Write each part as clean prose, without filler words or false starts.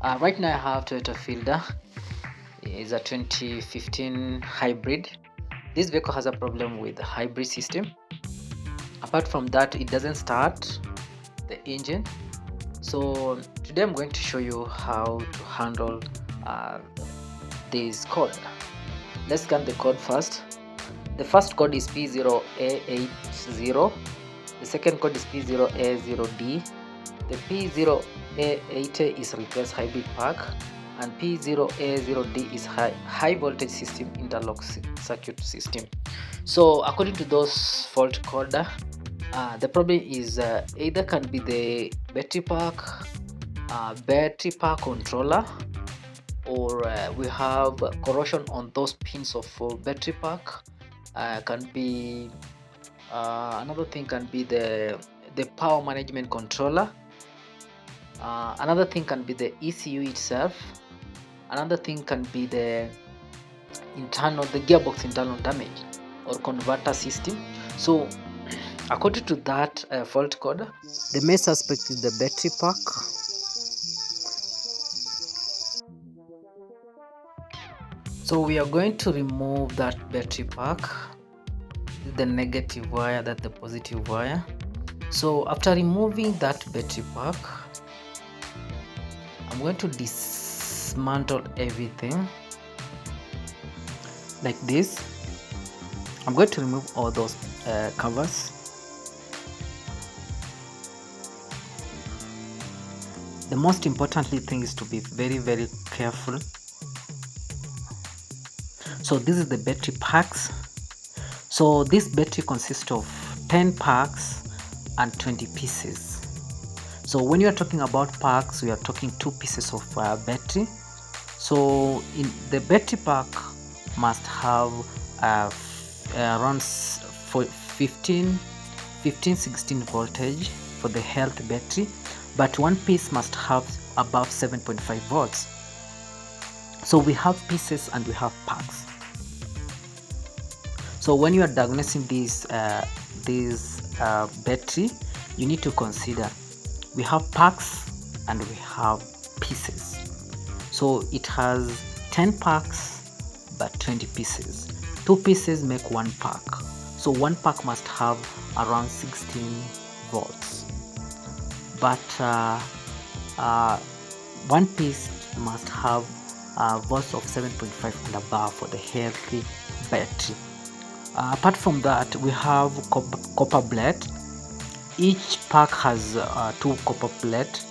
Right now I have Toyota Fielder. It's a 2015 hybrid. This vehicle has a problem with the hybrid system. Apart from that, it doesn't start the engine. So today I'm going to show you how to handle this code. Let's scan the code first. The first code is P0A80. The second code is P0A0D. The P0A80 is replace hybrid pack, and P0A0D is high voltage system interlock circuit system. So according to those fault code, the problem is either can be the battery pack controller, or we have corrosion on those pins of battery pack. Can be another thing can be the power management controller. Another thing can be the ECU itself. Another thing can be the gearbox internal damage or converter system. So according to that fault code, the main suspect is the battery pack. So we are going to remove that battery pack, the negative wire, that the positive wire. So after removing that battery pack, I'm going to dismantle everything like this. I'm going to remove all those covers. The most importantly thing is to be very careful. So this is the battery packs. So this battery consists of 10 packs and 20 pieces. So when you are talking about packs, we are talking 2 pieces of battery. So in the battery pack must have around 15-16 voltage for the health battery, but one piece must have above 7.5 volts. So we have pieces and we have packs. So when you are diagnosing this battery, you need to consider we have packs and we have pieces. So it has 10 packs but 20 pieces. 2 pieces make 1 pack. So 1 pack must have around 16 volts. But 1 piece must have volts of 7.5 and above for the healthy battery. Apart from that, we have copper blade. Each pack has 2 copper blades,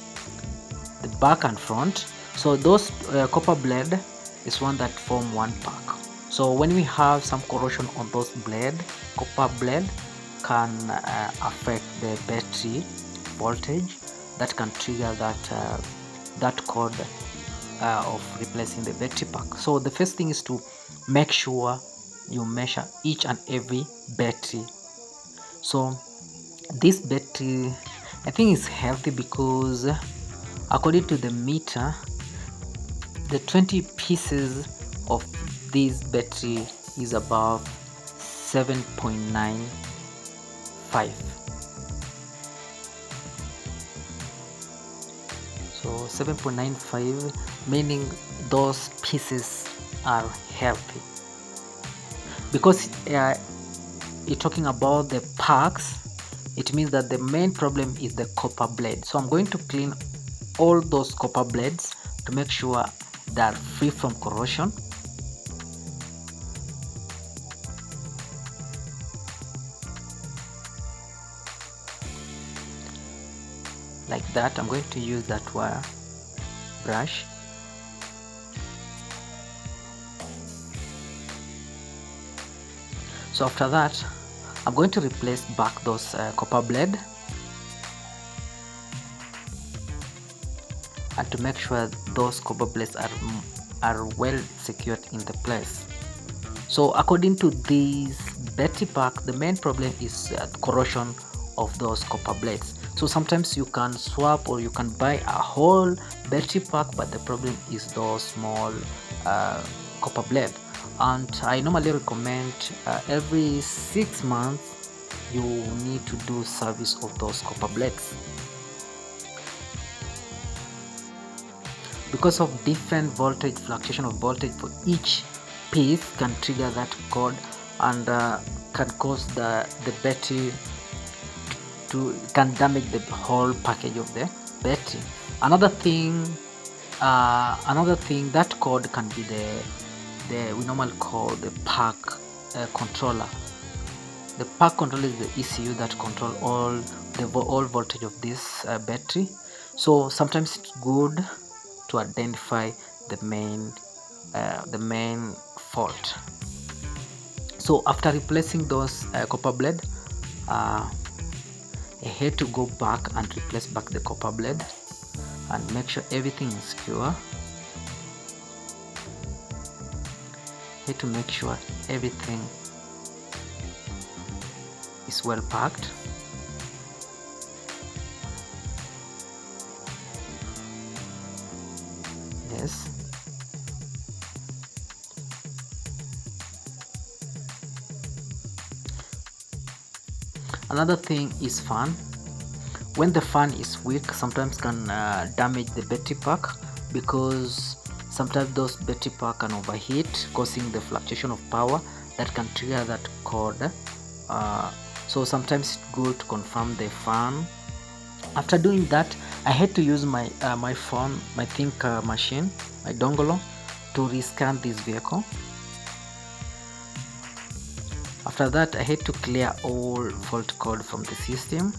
the back and front. So those copper blade is one that form 1 pack. So when we have some corrosion on those copper blade can affect the battery voltage. That can trigger that code of replacing the battery pack. So the first thing is to make sure you measure each and every battery. So this battery, I think, is healthy because according to the meter, the 20 pieces of this battery is above 7.95. So 7.95 meaning those pieces are healthy. Because you're talking about the packs, it means that the main problem is the copper blade. So I'm going to clean all those copper blades to make sure they are free from corrosion. Like that. I'm going to use that wire brush. So after that, I'm going to replace back those copper blade, and to make sure those copper blades are well secured in the place. So according to this battery pack, the main problem is corrosion of those copper blades. So sometimes you can swap or you can buy a whole battery pack, but the problem is those small copper blade. And I normally recommend every 6 months you need to do service of those copper blades. because of different voltage, fluctuation of voltage for each piece can trigger that code and can cause the battery can damage the whole package of the battery. Another thing that code can be the we normally call the pack controller. The pack controller is the ECU that control all voltage of this battery. So sometimes it's good to identify the main fault. So after replacing those copper blade, I had to go back and replace back the copper blade and make sure everything is secure. Had to make sure everything is well packed. Yes. Another thing is fan. When the fan is weak, sometimes can damage the battery pack, because sometimes those battery pack can overheat, causing the fluctuation of power that can trigger that code. So sometimes it's good to confirm the fan. After doing that, I had to use my my phone, my think machine, my dongle, to rescan this vehicle. After that, I had to clear all fault code from the system.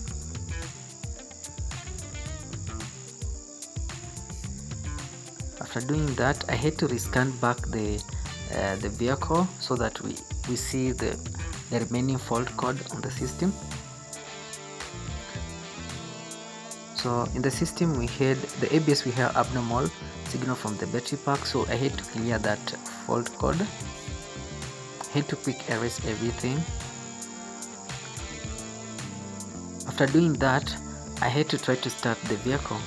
After doing that, I had to rescan back the vehicle so that we see the remaining fault code on the system. So in the system we had the ABS, we have abnormal signal from the battery pack, so I had to clear that fault code. I had to quick erase everything. After doing that, I had to try to start the vehicle,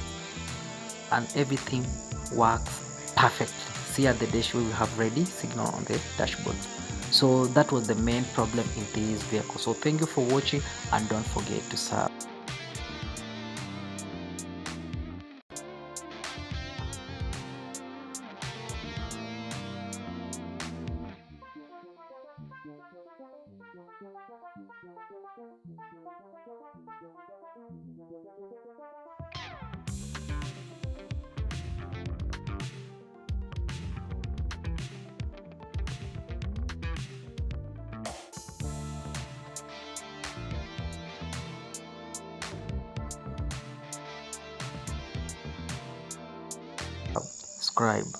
and everything works perfectly. See at the dashboard we have ready signal on the dashboard. So that was the main problem in this vehicle. So thank you for watching, and don't forget to sub. Subscribe.